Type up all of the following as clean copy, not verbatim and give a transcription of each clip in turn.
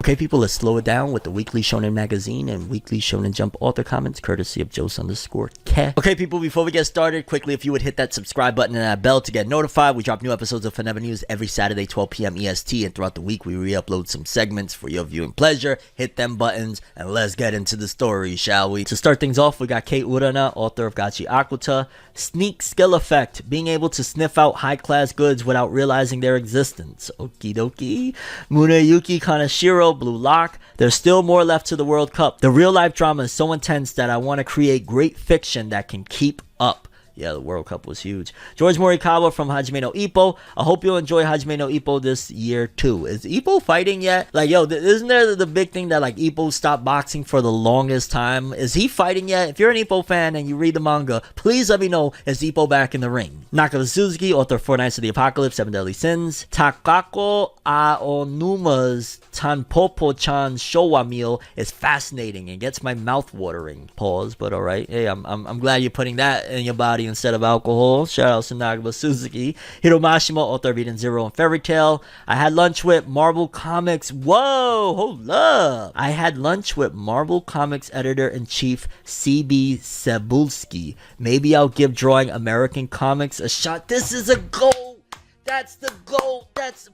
Okay, people, let's slow it down with the Weekly Shonen Magazine and Weekly Shonen Jump author comments, courtesy of Jose_K. Okay, people, before we get started, quickly, if you would hit that subscribe button and that bell to get notified. We drop new episodes of FORNEVER News every Saturday, 12 p.m. EST, and throughout the week, we re-upload some segments for your viewing pleasure. Hit them buttons, and let's get into the story, shall we? To start things off, we got Kate Urana, author of Gachi Akuta. Sneak skill effect, being able to sniff out high-class goods without realizing their existence. Okie dokie. Muneyuki Kaneshiro, Blue Lock. There's still more left to the World Cup. The real-life drama is so intense that I want to create great fiction that can keep up. Yeah, the World Cup was huge. George Morikawa from Hajime no Ippo. I hope you'll enjoy Hajime no Ippo this year too. Is Ippo fighting yet? Like, yo, isn't there the big thing that like Ippo stopped boxing for the longest time? Is he fighting yet? If you're an Ippo fan and you read the manga, please let me know, is Ippo back in the ring? Nakaba Suzuki, author of Four Nights of the Apocalypse, Seven Deadly Sins. Takako Aonuma's Tanpopo-chan Showa meal is fascinating and gets my mouth watering. Pause, but alright. Hey, I'm glad you're putting that in your body instead of alcohol. Shout out to Nakaba Suzuki. Hiromashima, author of Eden Zero and Fairy Tail. I had lunch with Marvel Comics. Whoa, hold up. I had lunch with Marvel Comics editor-in-chief CB Cebulski. Maybe I'll give drawing American comics a shot. This is a goal. That's the GOAT.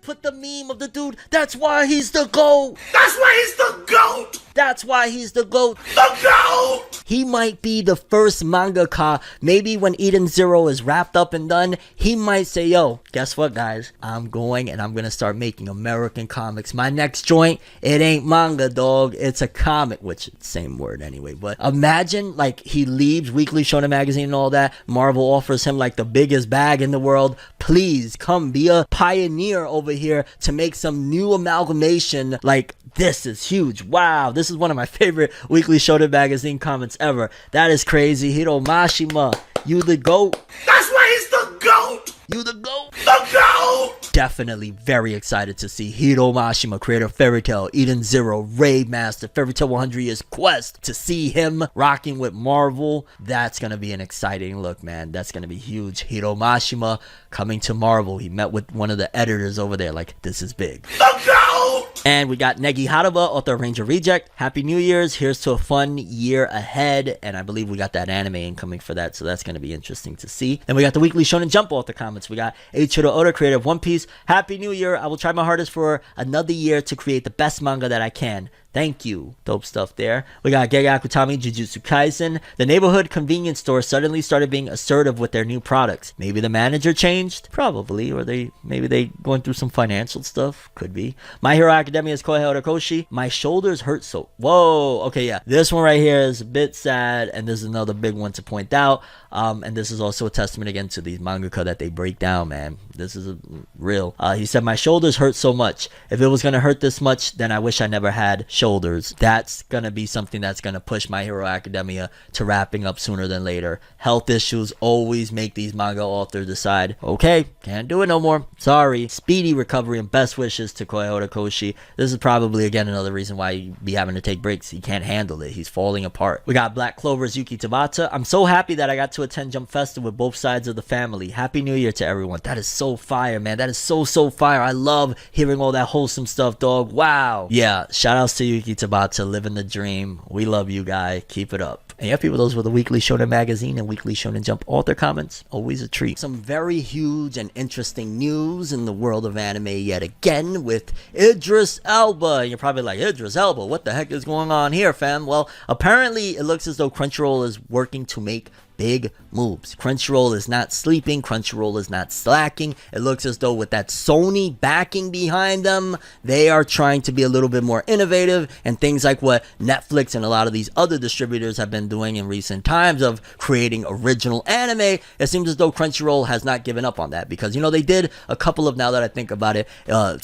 Put the meme of the dude. That's why he's the GOAT. That's why he's the GOAT. That's why he's the GOAT. The GOAT. He might be the first mangaka. Maybe when Eden Zero is wrapped up and done, he might say, yo, guess what, guys? I'm going to start making American comics. My next joint, it ain't manga, dog. It's a comic, which is the same word anyway. But imagine, like, he leaves Weekly Shonen Magazine and all that. Marvel offers him, like, the biggest bag in the world. Please come be a pioneer over here to make some new amalgamation. Like, this is huge. Wow, this is one of my favorite Weekly Shonen Magazine comments ever. That is crazy. Hiromashima, you the GOAT. That's why he's the GOAT. You the GOAT. The GOAT. Definitely very excited to see Hiromashima, creator of Fairy Tail, Eden Zero, Raid Master, Fairy Tail 100 Years Quest. To see him rocking with Marvel, that's going to be an exciting look, man. That's going to be huge. Hiromashima coming to Marvel. He met with one of the editors over there. Like, this is big. The GOAT. And we got Negi Haraba, author of Ranger Reject. Happy New Year's. Here's to a fun year ahead. And I believe we got that anime incoming for that, so that's going to be interesting to see. Then we got the Weekly Shonen Jump author comments. We got Eiichiro Oda, creator of One Piece. Happy New Year. I will try my hardest for another year to create the best manga that I can. Thank you. Dope stuff there. We got Gege Akutami, Jujutsu Kaisen. The neighborhood convenience store suddenly started being assertive with their new products. Maybe the manager changed? Probably. Or maybe they going through some financial stuff? Could be. My Hero Academia's Kohei Horikoshi. My shoulders hurt so... Whoa. Okay, yeah. This one right here is a bit sad, and this is another big one to point out. And this is also a testament again to these mangaka that they break down, man. This is real. He said, my shoulders hurt so much. If it was going to hurt this much, then I wish I never had shoulders. That's going to be something that's going to push My Hero Academia to wrapping up sooner than later. Health issues always make these manga authors decide, okay, can't do it no more. Sorry. Speedy recovery and best wishes to Kohei Horikoshi. This is probably, again, another reason why he'd be having to take breaks. He can't handle it. He's falling apart. We got Black Clover's Yuki Tabata. I'm so happy that I got to attend Jump Festa with both sides of the family. Happy New Year to everyone. That is so fire, man. That is so fire. I love hearing all that wholesome stuff, dog. Wow. Yeah, shout outs to Yuki Tabata, living the dream. We love you, guy. Keep it up. And yeah, people, those were the Weekly Shonen Magazine and Weekly Shonen Jump author comments. Always a treat. Some very huge and interesting news in the world of anime yet again with Idris Elba. And you're probably like, Idris Elba, what the heck is going on here, fam? Well, apparently it looks as though Crunchyroll is working to make big moves. Crunchyroll is not sleeping. Crunchyroll is not slacking. It looks as though with that Sony backing behind them, they are trying to be a little bit more innovative, and things like what Netflix and a lot of these other distributors have been doing in recent times of creating original anime. It seems as though Crunchyroll has not given up on that, because, you know, they did a couple of, now that I think about it,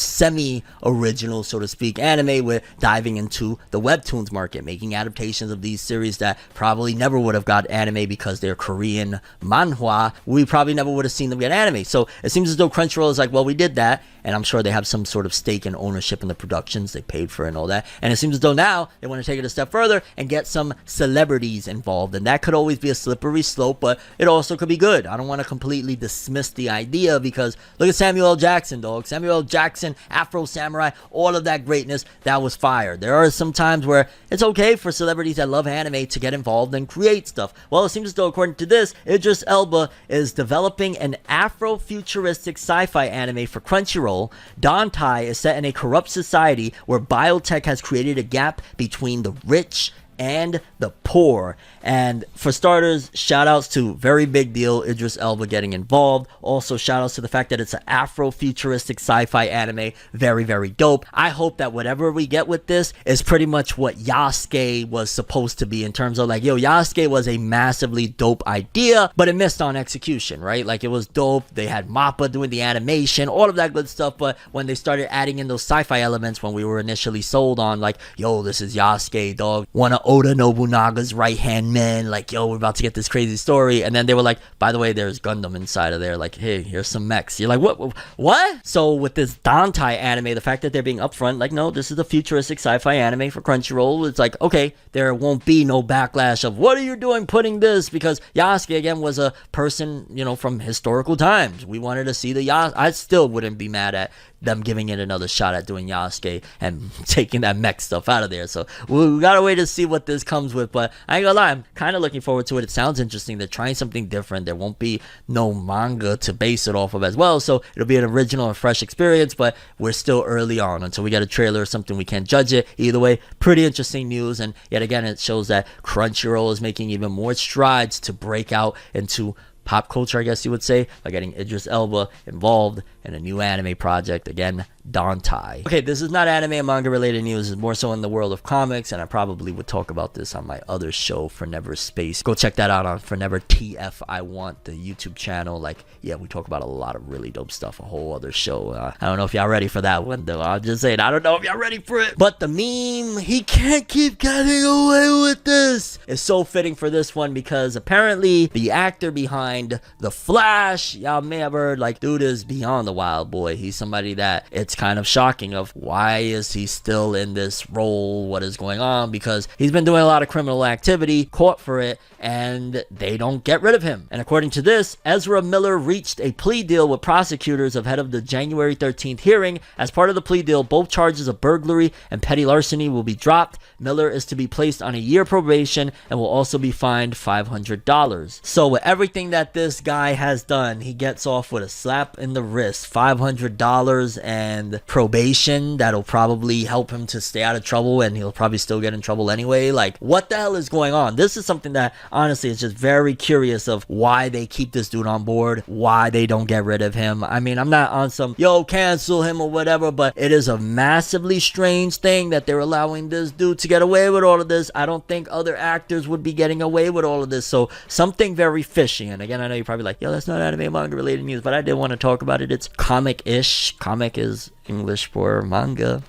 semi-original, so to speak, anime with diving into the webtoons market, making adaptations of these series that probably never would have got anime because they their Korean manhwa, we probably never would have seen them get anime. So it seems as though Crunchyroll is like, well, we did that, and I'm sure they have some sort of stake and ownership in the productions. They paid for it and all that. And it seems as though now they want to take it a step further and get some celebrities involved. And that could always be a slippery slope, but it also could be good. I don't want to completely dismiss the idea, because look at Samuel L. Jackson, dog. Samuel L. Jackson, Afro Samurai, all of that greatness, that was fire. There are some times where it's okay for celebrities that love anime to get involved and create stuff. Well, it seems as though, according to this, Idris Elba is developing an Afro-futuristic sci-fi anime for Crunchyroll. Dantai is set in a corrupt society where biotech has created a gap between the rich and the poor. And for starters, shout outs to very big deal Idris Elba getting involved. Also shout outs to the fact that it's an Afro-futuristic sci-fi anime. Very, very dope. I hope that whatever we get with this is pretty much what Yasuke was supposed to be, in terms of like, yo, Yasuke was a massively dope idea, but it missed on execution, right? Like, it was dope. They had Mappa doing the animation, all of that good stuff, but when they started adding in those sci-fi elements, when we were initially sold on like, yo, this is Yasuke, dog, one of Oda Nobunaga's right-hand men, like, yo, we're about to get this crazy story, and then they were like, by the way, there's Gundam inside of there, like, hey, here's some mechs. You're like, what? So with this Dantai anime, the fact that they're being upfront, like, no, this is a futuristic sci-fi anime for Crunchyroll, it's like, okay, there won't be no backlash of, what are you doing putting this, because Yasuke, again, was a person, you know, from historical times. We wanted to see the I still wouldn't be mad at them giving it another shot at doing Yasuke and taking that mech stuff out of there. So we gotta wait to see what this comes with, but I ain't gonna lie, I'm kind of looking forward to it. It sounds interesting. They're trying something different. There won't be no manga to base it off of as well, so it'll be an original and fresh experience, but we're still early on. Until we get a trailer or something, we can't judge it. Either way, pretty interesting news, and yet again, it shows that Crunchyroll is making even more strides to break out into pop culture, I guess you would say, by getting Idris Elba involved in a new anime project. Again, Dantai. Okay, this is not anime and manga related news. It's more so in the world of comics, and I probably would talk about this on my other show, FORNEVER Space. Go check that out on FORNEVER TF I Want, the YouTube channel. Like, yeah, we talk about a lot of really dope stuff. A whole other show. I don't know if y'all ready for that one, though. I'm just saying, I don't know if y'all ready for it. But the meme, he can't keep getting away with this, is so fitting for this one, because apparently the actor behind The Flash, y'all may have heard, like, dude is beyond the wild boy. He's somebody that it's kind of shocking of, why is he still in this role? What is going on? Because he's been doing a lot of criminal activity, caught for it, and they don't get rid of him. And according to this, Ezra Miller reached a plea deal with prosecutors ahead of the January 13th hearing. As part of the plea deal, both charges of burglary and petty larceny will be dropped. Miller is to be placed on a year probation and will also be fined $500. So with everything that this guy has done, he gets off with a slap in the wrist, $500 and probation. That'll probably help him to stay out of trouble, and he'll probably still get in trouble anyway. Like, what the hell is going on? This is something that honestly is just very curious of why they keep this dude on board, why they don't get rid of him. I mean, I'm not on some, yo, cancel him or whatever, but it is a massively strange thing that they're allowing this dude to get away with all of this. I don't think other actors would be getting away with all of this, so something very fishy. And again, I know you're probably like, yo, that's not anime manga related news, but I did want to talk about it. It's comic-ish. Comic is English for manga.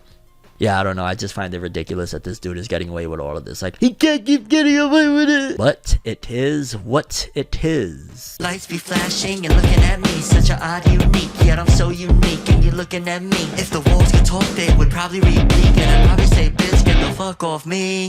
Yeah, I don't know. I just find it ridiculous that this dude is getting away with all of this. Like, he can't keep getting away with it. But it is what it is. Lights be flashing and looking at me, such a odd unique, yet I'm so unique and you're looking at me. If the walls could talk, they would probably read bleak, and I'd probably say, bitch, get the fuck off me.